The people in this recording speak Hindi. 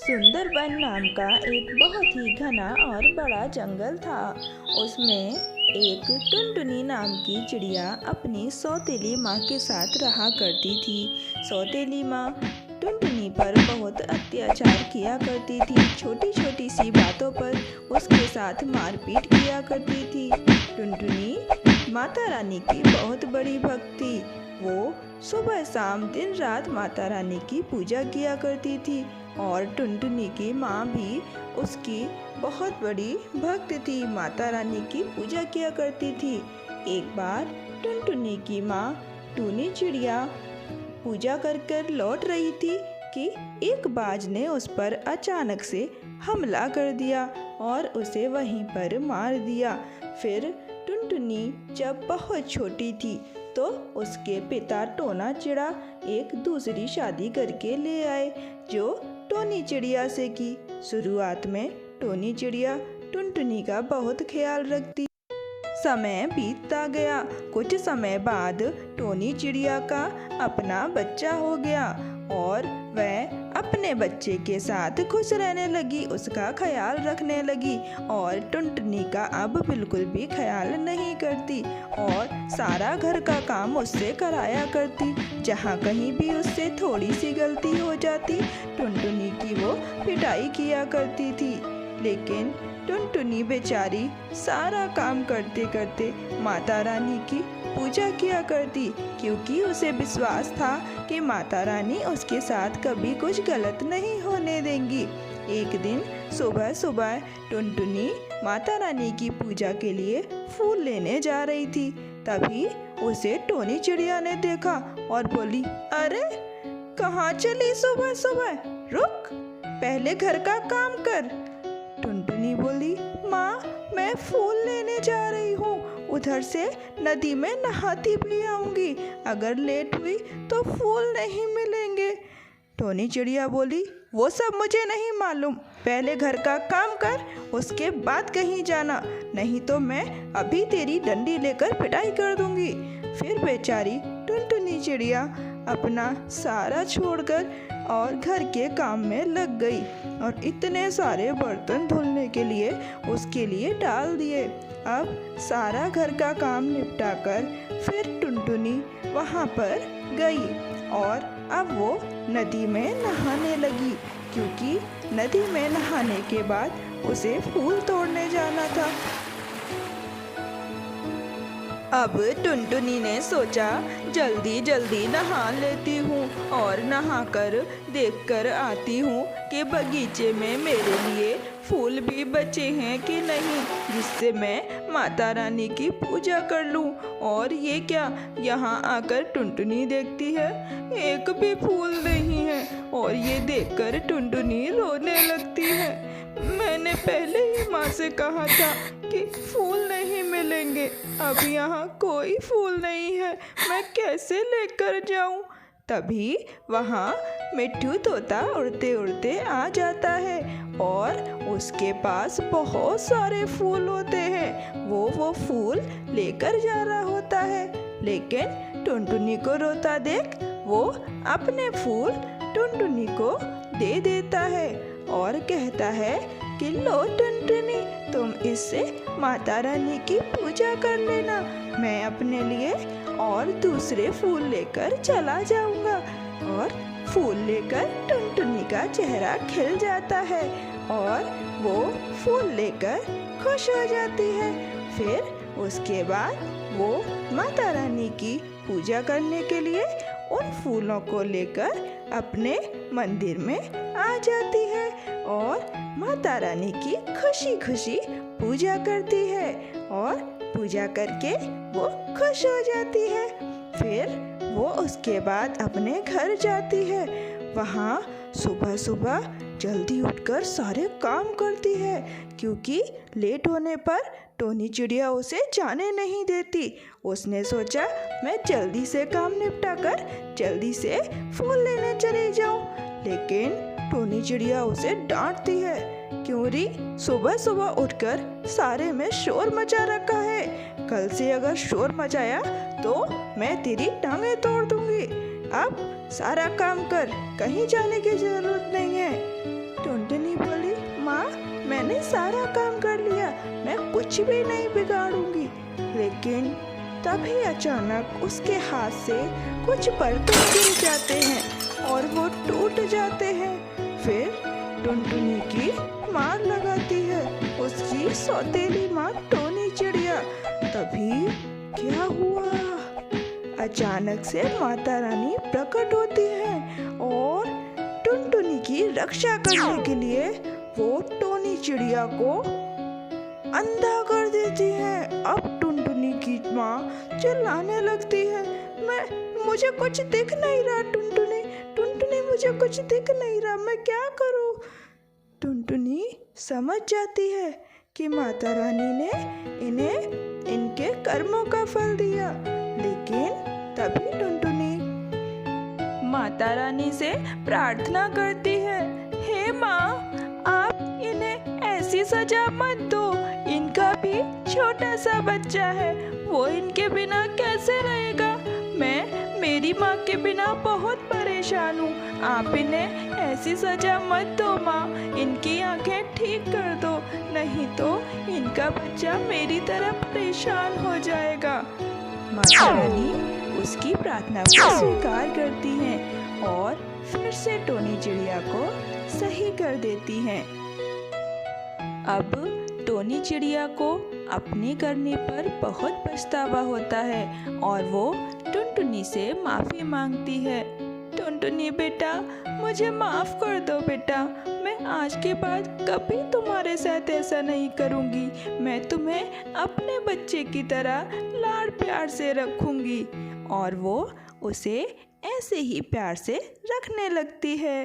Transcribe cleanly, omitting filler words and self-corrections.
सुंदरबन नाम का एक बहुत ही घना और बड़ा जंगल था। उसमें एक टुनटुनी नाम की चिड़िया अपनी सौतेली माँ के साथ रहा करती थी। सौतेली माँ टुनटुनी पर बहुत अत्याचार किया करती थी। छोटी छोटी सी बातों पर उसके साथ मारपीट किया करती थी। टुनटुनी माता रानी की बहुत बड़ी भक्त थी। वो सुबह शाम दिन रात माता रानी की पूजा किया करती थी और टुनटुनी की माँ भी उसकी बहुत बड़ी भक्त थी, माता रानी की पूजा किया करती थी। एक बार टुनटुनी की माँ टूनी चिड़िया पूजा कर कर लौट रही थी कि एक बाज ने उस पर अचानक से हमला कर दिया और उसे वहीं पर मार दिया। फिर टुनटुनी जब बहुत छोटी थी तो उसके पिता टोना चिड़ा एक दूसरी शादी करके ले आए जो टोनी चिड़िया से की। शुरुआत में टोनी चिड़िया टुनटुनी का बहुत ख्याल रखती। समय बीतता गया। कुछ समय बाद टोनी चिड़िया का अपना बच्चा हो गया और वह अपने बच्चे के साथ खुश रहने लगी, उसका ख्याल रखने लगी और टुनटुनी का अब बिल्कुल भी ख्याल नहीं करती और सारा घर का काम उससे कराया करती। जहाँ कहीं भी उससे थोड़ी सी गलती हो जाती टुनटुनी की वो पिटाई किया करती थी। लेकिन टुनटुनी बेचारी सारा काम करते करते माता रानी की पूजा किया करती, क्योंकि उसे विश्वास था कि माता रानी उसके साथ कभी कुछ गलत नहीं होने देंगी। एक दिन सुबह सुबह टुनटुनी माता रानी की पूजा के लिए फूल लेने जा रही थी। तभी उसे टोनी चिड़िया ने देखा और बोली, अरे कहाँ चली सुबह सुबह, रुक, पहले घर का काम कर। टुनटुनी बोली, माँ मैं फूल लेने जा रही हूँ, उधर से नदी में नहाती भी आऊंगी, अगर लेट हुई तो फूल नहीं मिलेंगे। टोनी चिड़िया बोली, वो सब मुझे नहीं मालूम, पहले घर का काम कर, उसके बाद कहीं जाना, नहीं तो मैं अभी तेरी डंडी लेकर पिटाई कर दूंगी। फिर बेचारी टुनटुनी चिड़िया अपना सारा छोड़कर और घर के काम में लग गई और इतने सारे बर्तन धुलने के लिए उसके लिए डाल दिए। अब सारा घर का काम निपटाकर फिर टुनटुनी वहाँ पर गई और अब वो नदी में नहाने लगी, क्योंकि नदी में नहाने के बाद उसे फूल तोड़ने जाना था। अब टुनटुनी ने सोचा जल्दी जल्दी नहा लेती हूँ और नहाकर देखकर आती हूँ कि बगीचे में मेरे लिए फूल भी बचे हैं कि नहीं, जिससे मैं माता रानी की पूजा कर लूँ। और ये क्या, यहाँ आकर टुनटुनी देखती है एक भी फूल नहीं है और ये देखकर टुनटुनी रोने लगती है। मैंने पहले ही माँ से कहा था कि फूल नहीं मिलेंगे, अब यहाँ कोई फूल नहीं है, मैं कैसे लेकर जाऊँ। तभी वहाँ मिट्ठू तोता उड़ते उड़ते आ जाता है और उसके पास बहुत सारे फूल होते हैं। वो फूल लेकर जा रहा होता है, लेकिन टुनटुनी को रोता देख वो अपने फूल टुनटुनी को दे देता है और कहता है कि लो टुनटुनी, तुम इससे माता रानी की पूजा कर लेना, मैं अपने लिए और दूसरे फूल लेकर चला जाऊंगा। और फूल लेकर टुनटुनी का चेहरा खिल जाता है और वो फूल लेकर खुश हो जाती है। फिर उसके बाद वो माता रानी की पूजा करने के लिए उन फूलों को लेकर अपने मंदिर में आ जाती है और माता रानी की खुशी खुशी पूजा करती है और पूजा करके वो खुश हो जाती है। फिर वो उसके बाद अपने घर जाती है। वहाँ सुबह सुबह जल्दी उठकर सारे काम करती है, क्योंकि लेट होने पर टोनी चिड़िया उसे जाने नहीं देती। उसने सोचा मैं जल्दी से काम निपटा कर जल्दी से फूल लेने चली जाऊं, लेकिन टोनी चिड़िया उसे डांटती है, क्यों री, सुबह सुबह उठकर सारे में शोर मचा रखा है, कल से अगर शोर मचाया तो मैं तेरी टांगें तोड़ दूंगी। अब सारा काम कर, कहीं जाने की जरूरत नहीं है। सारा काम कर लिया, मैं कुछ भी नहीं बिगाड़ूंगी। लेकिन तभी अचानक उसके हाथ से कुछ बर्तन गिर जाते हैं और वो टूट जाते हैं। फिर टुनटुनी की मार लगाती है उसकी सौतेली माँ टोनी चिड़िया। तभी क्या हुआ, अचानक से माता रानी प्रकट होती है और टुनटुनी की रक्षा करने के लिए वो टोनी चिड़िया को अंधा कर देती है। अब टुनटुनी की माँ चिल्लाने लगती है, मुझे कुछ दिख नहीं रहा, टुनटुनी टुनटुनी मुझे कुछ दिख नहीं रहा, मैं क्या करूँ। टुनटुनी समझ जाती है कि माता रानी ने इन्हें इनके कर्मों का फल दिया। लेकिन तभी टुनटुनी माता रानी से प्रार्थना करती है, हे माँ, आप इन्हें ऐसी सजा मत दो, इनका भी छोटा सा बच्चा है, वो इनके बिना कैसे रहेगा। मैं मेरी माँ के बिना बहुत परेशान हूँ, आप इन्हें ऐसी सजा मत दो माँ, इनकी आंखें ठीक कर दो, नहीं तो इनका बच्चा मेरी तरह परेशान हो जाएगा। माता रानी उसकी प्रार्थना को स्वीकार करती हैं और फिर से टोनी चिड़िया को सही कर देती हैं। अब टोनी चिड़िया को अपने करने पर बहुत पछतावा होता है और वो टुनटुनी से माफ़ी मांगती है। टुनटुनी बेटा, मुझे माफ़ कर दो बेटा, मैं आज के बाद कभी तुम्हारे साथ ऐसा नहीं करूँगी, मैं तुम्हें अपने बच्चे की तरह लाड़ प्यार से रखूँगी। और वो उसे ऐसे ही प्यार से रखने लगती है।